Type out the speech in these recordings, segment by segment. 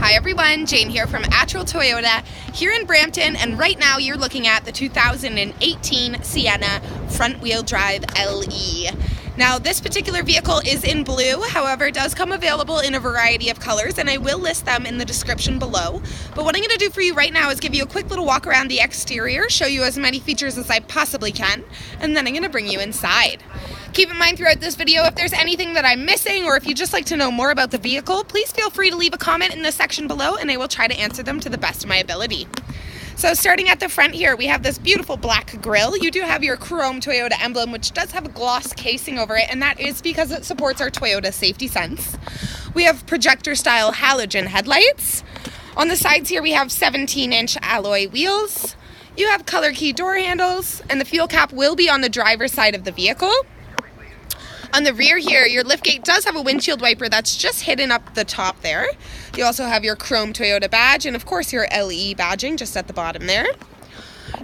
Hi everyone, Jane here from Attrell Toyota here in Brampton, and right now you're looking at the 2018 Sienna front-wheel drive LE. Now this particular vehicle is in blue, however it does come available in a variety of colors, and I will list them in the description below. But what I'm going to do for you right now is give you a quick little walk around the exterior, show you as many features as I possibly can, and then I'm going to bring you inside. Keep in mind throughout this video, if there's anything that I'm missing or if you'd just like to know more about the vehicle, please feel free to leave a comment in the section below and I will try to answer them to the best of my ability. So starting at the front here, we have this beautiful black grille. You do have your chrome Toyota emblem, which does have a gloss casing over it, and that is because it supports our Toyota safety sense. We have projector style halogen headlights. On the sides here, we have 17-inch alloy wheels. You have color key door handles, and the fuel cap will be on the driver's side of the vehicle. On the rear here, your liftgate does have a windshield wiper that's just hidden up the top there. You also have your chrome Toyota badge and of course your LE badging just at the bottom there.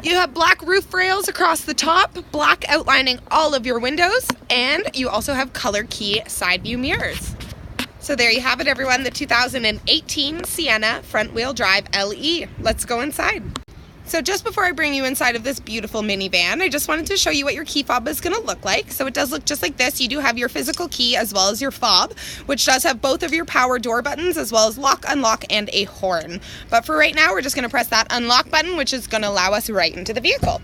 You have black roof rails across the top, black outlining all of your windows, and you also have color key side view mirrors. So there you have it everyone, the 2018 Sienna front wheel drive LE. Let's go inside. So just before I bring you inside of this beautiful minivan, I just wanted to show you what your key fob is going to look like. So it does look just like this. You do have your physical key as well as your fob, which does have both of your power door buttons as well as lock, unlock, and a horn. But for right now, we're just going to press that unlock button, which is going to allow us right into the vehicle.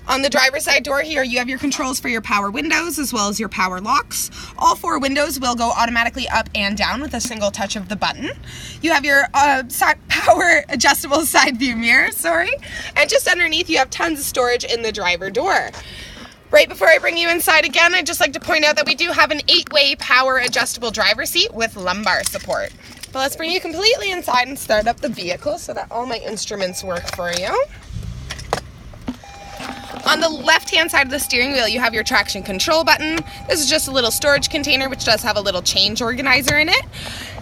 On the driver's side door here, you have your controls for your power windows as well as your power locks. All four windows will go automatically up and down with a single touch of the button. You have your power adjustable side view mirror, and just underneath you have tons of storage in the driver door. Right before I bring you inside again, I'd just like to point out that we do have an 8-way power adjustable driver seat with lumbar support. But let's bring you completely inside and start up the vehicle so that all my instruments work for you. On the left-hand side of the steering wheel, you have your traction control button. This is just a little storage container, which does have a little change organizer in it.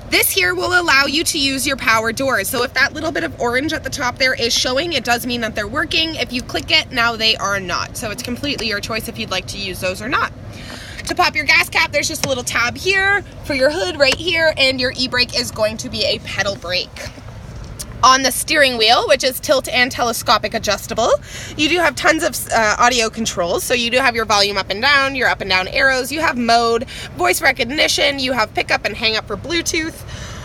This here will allow you to use your power doors. So if that little bit of orange at the top there is showing, it does mean that they're working. If you click it, now they are not. So it's completely your choice if you'd like to use those or not. To pop your gas cap, there's just a little tab here for your hood right here, and your e-brake is going to be a pedal brake. On the steering wheel, which is tilt and telescopic adjustable, you do have tons of audio controls. So you do have your volume up and down, your up and down arrows, you have mode, voice recognition, you have pickup and hang up for Bluetooth.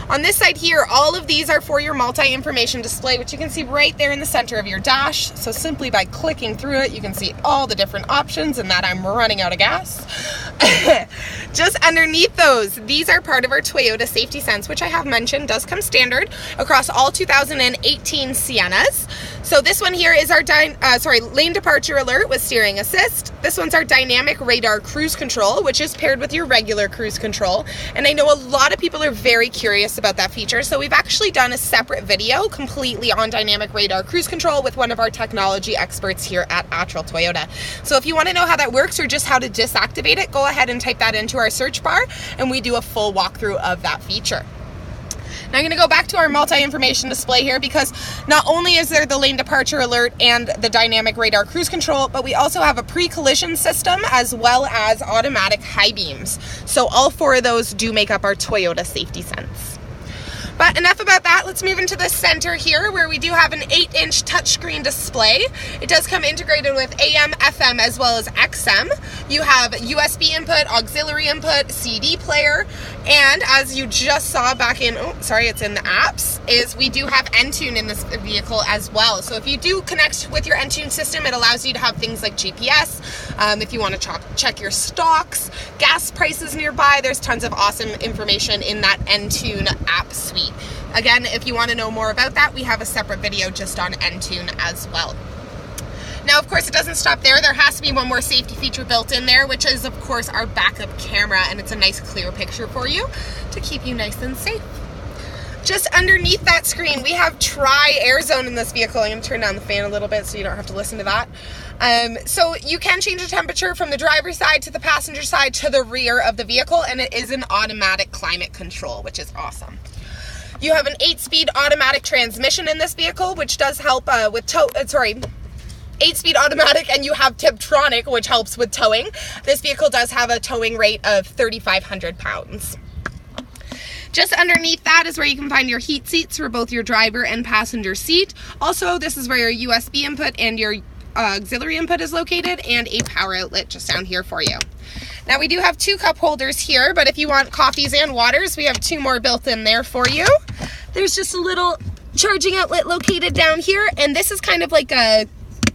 On this side here, all of these are for your multi-information display, which you can see right there in the center of your dash. So simply by clicking through it, you can see all the different options, and that I'm running out of gas. Just underneath those, these are part of our Toyota Safety Sense, which I have mentioned does come standard across all 2018 Siennas. So this one here is our lane departure alert with steering assist. This one's our dynamic radar cruise control, which is paired with your regular cruise control. And I know a lot of people are very curious about that feature, so we've actually done a separate video completely on dynamic radar cruise control with one of our technology experts here at Attrell Toyota. So if you want to know how that works or just how to deactivate it, go ahead and type that into our search bar and we do a full walkthrough of that feature. Now I'm going to go back to our multi-information display here because not only is there the lane departure alert and the dynamic radar cruise control, but we also have a pre-collision system as well as automatic high beams. So all four of those do make up our Toyota Safety Sense. But enough about that, let's move into the center here where we do have an 8-inch touchscreen display. It does come integrated with AM, FM, as well as XM. You have USB input, auxiliary input, CD player, and as you just saw back in, it's in the apps, is we do have Entune in this vehicle as well. So if you do connect with your Entune system, it allows you to have things like GPS. If you want to check your stocks, gas prices nearby, there's tons of awesome information in that Entune app suite. Again, if you want to know more about that, we have a separate video just on Entune as well. Now, of course, it doesn't stop there. There has to be one more safety feature built in there, which is, of course, our backup camera, and it's a nice clear picture for you to keep you nice and safe. Just underneath that screen, we have Tri-Air Zone in this vehicle. I'm going to turn down the fan a little bit so you don't have to listen to that. So you can change the temperature from the driver's side to the passenger side to the rear of the vehicle, and it is an automatic climate control, which is awesome. You have an 8-speed automatic transmission in this vehicle, which does help with 8-speed automatic, and you have Tiptronic, which helps with towing. This vehicle does have a towing rate of 3,500 pounds. Just underneath that is where you can find your heat seats for both your driver and passenger seat. Also, this is where your USB input and your auxiliary input is located, and a power outlet just down here for you. Now we do have 2 cup holders here, but if you want coffees and waters, we have 2 more built in there for you. There's just a little charging outlet located down here, and this is kind of like a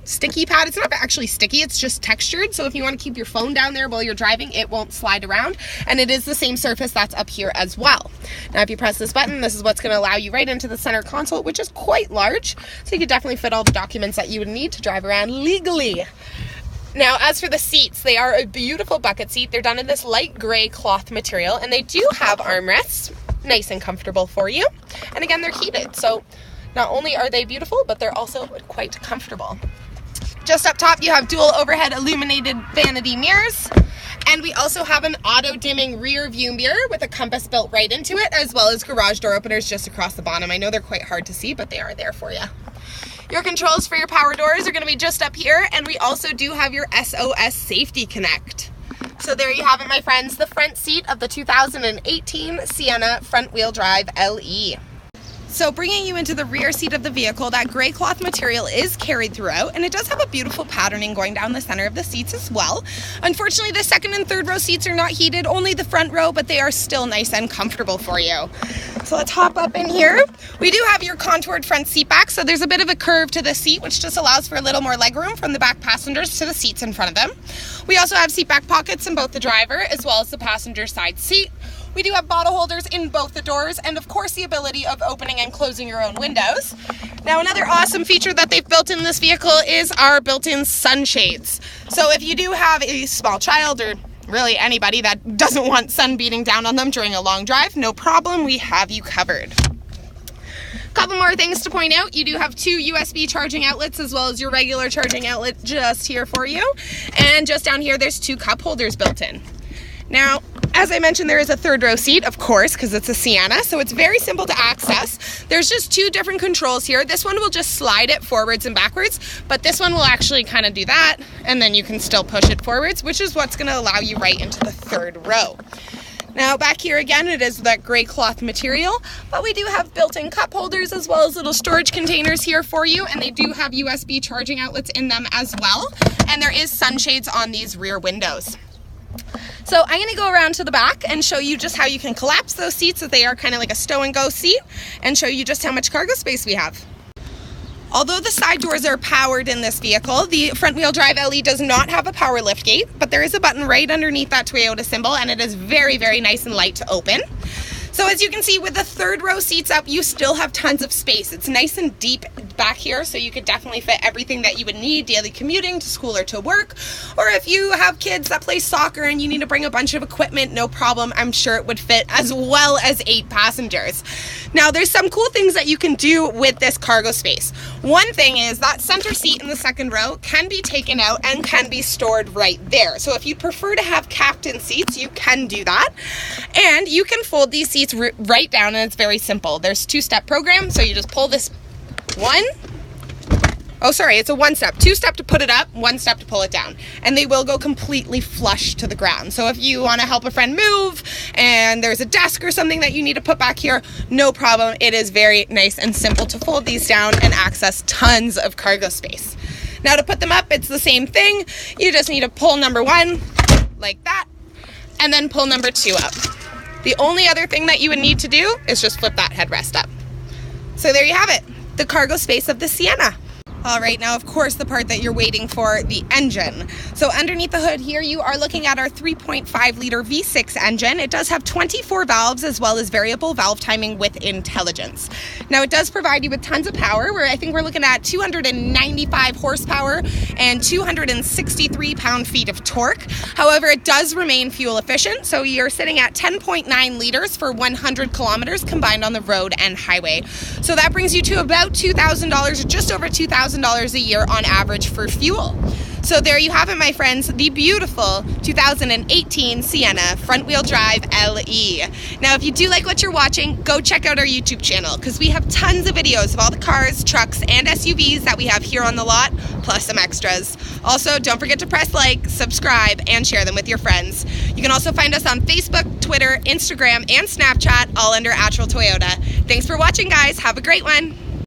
sticky pad. It's not actually sticky, it's just textured, so if you want to keep your phone down there while you're driving, it won't slide around, and it is the same surface that's up here as well. Now if you press this button, this is what's going to allow you right into the center console, which is quite large, so you could definitely fit all the documents that you would need to drive around legally. Now, as for the seats, they are a beautiful bucket seat. They're done in this light gray cloth material, and they do have armrests, nice and comfortable for you. And again, they're heated, so not only are they beautiful, but they're also quite comfortable. Just up top, you have dual overhead illuminated vanity mirrors, and we also have an auto-dimming rear view mirror with a compass built right into it, as well as garage door openers just across the bottom. I know they're quite hard to see, but they are there for you. Your controls for your power doors are going to be just up here, and we also do have your SOS Safety Connect. So there you have it, my friends, the front seat of the 2018 Sienna front-wheel drive LE. So bringing you into the rear seat of the vehicle, that gray cloth material is carried throughout, and it does have a beautiful patterning going down the center of the seats as well. Unfortunately, the second and third row seats are not heated, only the front row, but they are still nice and comfortable for you. So let's hop up in here. We do have your contoured front seat back, so there's a bit of a curve to the seat, which just allows for a little more legroom from the back passengers to the seats in front of them. We also have seat back pockets in both the driver as well as the passenger side seat. We do have bottle holders in both the doors, and of course the ability of opening and closing your own windows. Now, another awesome feature that they've built in this vehicle is our built-in sunshades. So if you do have a small child, or really anybody that doesn't want sun beating down on them during a long drive, no problem, we have you covered. Couple more things to point out. You do have 2 USB charging outlets as well as your regular charging outlet just here for you. And just down here, there's 2 cup holders built in. Now, as I mentioned, there is a third row seat, of course, because it's a Sienna, so it's very simple to access. There's just 2 different controls here. This one will just slide it forwards and backwards, but this one will actually kind of do that, and then you can still push it forwards, which is what's going to allow you right into the third row. Now, back here again, it is that gray cloth material, but we do have built-in cup holders as well as little storage containers here for you, and they do have USB charging outlets in them as well, and there is sunshades on these rear windows. So I'm going to go around to the back and show you just how you can collapse those seats, so they are kind of like a stow and go seat, and show you just how much cargo space we have. Although the side doors are powered in this vehicle, the front-wheel drive LE does not have a power lift gate, but there is a button right underneath that Toyota symbol, and it is very, very nice and light to open. So as you can see, with the third row seats up, you still have tons of space. It's nice and deep back here, so you could definitely fit everything that you would need daily commuting to school or to work. Or if you have kids that play soccer and you need to bring a bunch of equipment, no problem. I'm sure it would fit, as well as 8 passengers. Now, there's some cool things that you can do with this cargo space. One thing is that center seat in the second row can be taken out and can be stored right there. So if you prefer to have captain seats, you can do that. And you can fold these seats right down, and it's very simple. There's 2-step program, so you just pull this one. Oh, sorry, it's a 1-step. 2-step to put it up, 1-step to pull it down. And they will go completely flush to the ground. So if you want to help a friend move and there's a desk or something that you need to put back here, no problem. It is very nice and simple to fold these down and access tons of cargo space. Now to put them up, it's the same thing. You just need to pull number 1 like that, and then pull number 2 up. The only other thing that you would need to do is just flip that headrest up. So there you have it, the cargo space of the Sienna. All right, now of course the part that you're waiting for, the engine. So underneath the hood here, you are looking at our 3.5 liter V6 engine. It does have 24 valves as well as variable valve timing with intelligence. Now it does provide you with tons of power, where I think we're looking at 295 horsepower and 263 pound-feet of torque. However, it does remain fuel efficient, so you're sitting at 10.9 liters for 100 kilometers combined on the road and highway. So that brings you to about $2,000, or just over $2,000 a year on average for fuel. So there you have it, my friends, the beautiful 2018 Sienna front-wheel drive LE. Now, if you do like what you're watching, go check out our YouTube channel, because we have tons of videos of all the cars, trucks, and SUVs that we have here on the lot, plus some extras. Also, don't forget to press like, subscribe, and share them with your friends. You can also find us on Facebook, Twitter, Instagram, and Snapchat, all under Attrell Toyota. Thanks for watching, guys. Have a great one.